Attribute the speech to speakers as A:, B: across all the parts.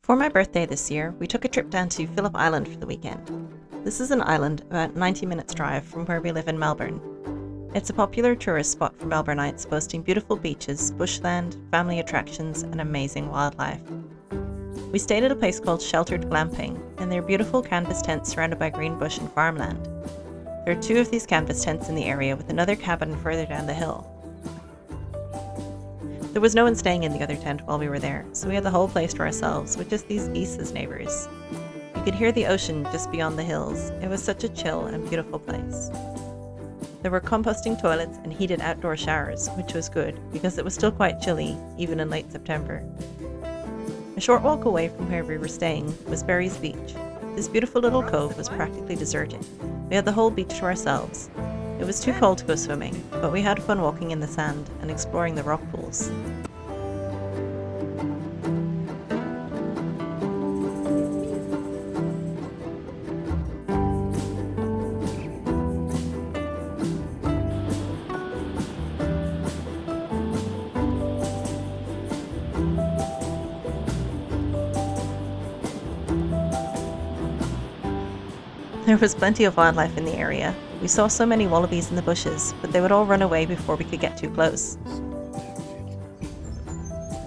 A: For my birthday this year, we took a trip down to Phillip Island for the weekend. This is an island about 90 minutes drive from where we live in Melbourne. It's a popular tourist spot for Melbourneites, boasting beautiful beaches, bushland, family attractions, and amazing wildlife. We stayed at a place called Sheltered Glamping, and they're beautiful canvas tents surrounded by green bush and farmland. There are 2 of these canvas tents in the area, with another cabin further down the hill. There was no one staying in the other tent while we were there, so we had the whole place to ourselves, with just these geese as neighbours. You could hear the ocean just beyond the hills. It was such a chill and beautiful place. There were composting toilets and heated outdoor showers, which was good, because it was still quite chilly, even in late September. A short walk away from where we were staying was Berry's Beach. This beautiful little cove was practically deserted. We had the whole beach to ourselves. It was too cold to go swimming, but we had fun walking in the sand and exploring the rock pools. There was plenty of wildlife in the area. We saw so many wallabies in the bushes, but they would all run away before we could get too close.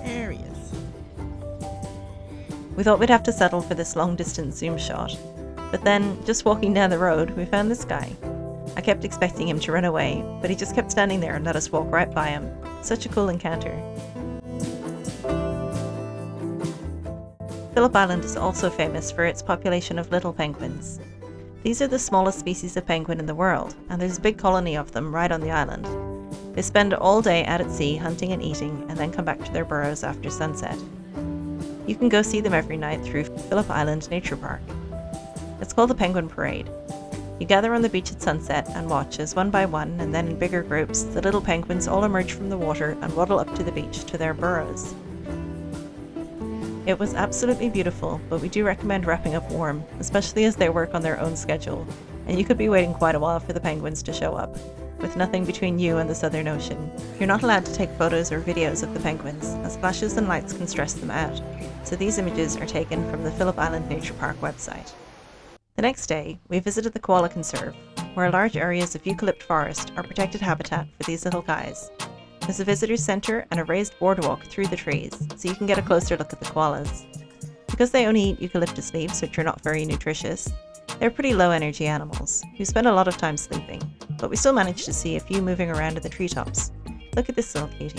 B: There he is.
A: We thought we'd have to settle for this long-distance zoom shot, but then, just walking down the road, we found this guy. I kept expecting him to run away, but he just kept standing there and let us walk right by him. Such a cool encounter. Phillip Island is also famous for its population of little penguins. These are the smallest species of penguin in the world, and there's a big colony of them right on the island. They spend all day out at sea hunting and eating, and then come back to their burrows after sunset. You can go see them every night through Phillip Island Nature Park. It's called the Penguin Parade. You gather on the beach at sunset and watch as one by one, and then in bigger groups, the little penguins all emerge from the water and waddle up to the beach to their burrows. It was absolutely beautiful, but we do recommend wrapping up warm, especially as they work on their own schedule, and you could be waiting quite a while for the penguins to show up, with nothing between you and the Southern Ocean. You're not allowed to take photos or videos of the penguins, as flashes and lights can stress them out, so these images are taken from the Phillip Island Nature Park website. The next day, we visited the Koala Conserve, where large areas of eucalypt forest are protected habitat for these little guys. There's a visitor centre and a raised boardwalk through the trees, so you can get a closer look at the koalas. Because they only eat eucalyptus leaves, which are not very nutritious, they're pretty low energy animals, who spend a lot of time sleeping, but we still managed to see a few moving around in the treetops. Look at this little cutie.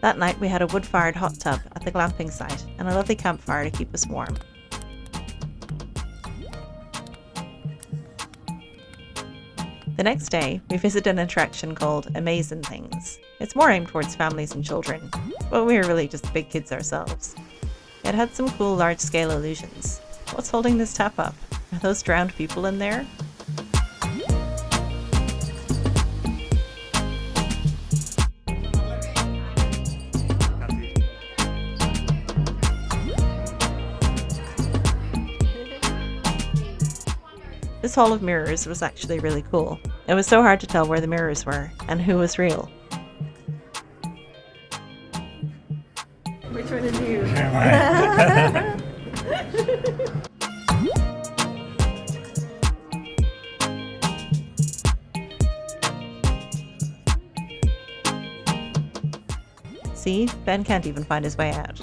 A: That night we had a wood-fired hot tub at the glamping site and a lovely campfire to keep us warm. The next day, we visited an attraction called Amazin' Things. It's more aimed towards families and children, but we were really just big kids ourselves. It had some cool large-scale illusions. What's holding this tap up? Are those drowned people in there? This hall of mirrors was actually really cool. It was so hard to tell where the mirrors were and who was real.
B: Which one is you?
A: See, Ben can't even find his way out.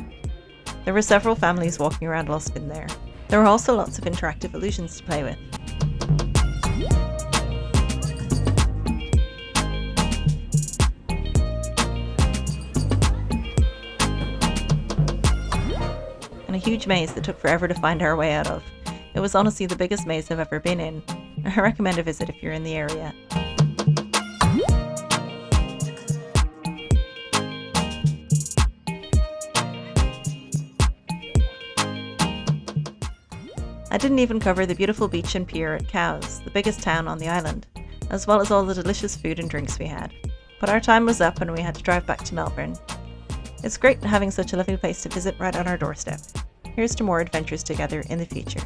A: There were several families walking around lost in there. There were also lots of interactive illusions to play with. And a huge maze that took forever to find our way out of. It was honestly the biggest maze I've ever been in. I recommend a visit if you're in the area. I didn't even cover the beautiful beach and pier at Cowes, the biggest town on the island, as well as all the delicious food and drinks we had. But our time was up and we had to drive back to Melbourne. It's great having such a lovely place to visit right on our doorstep. Here's to more adventures together in the future.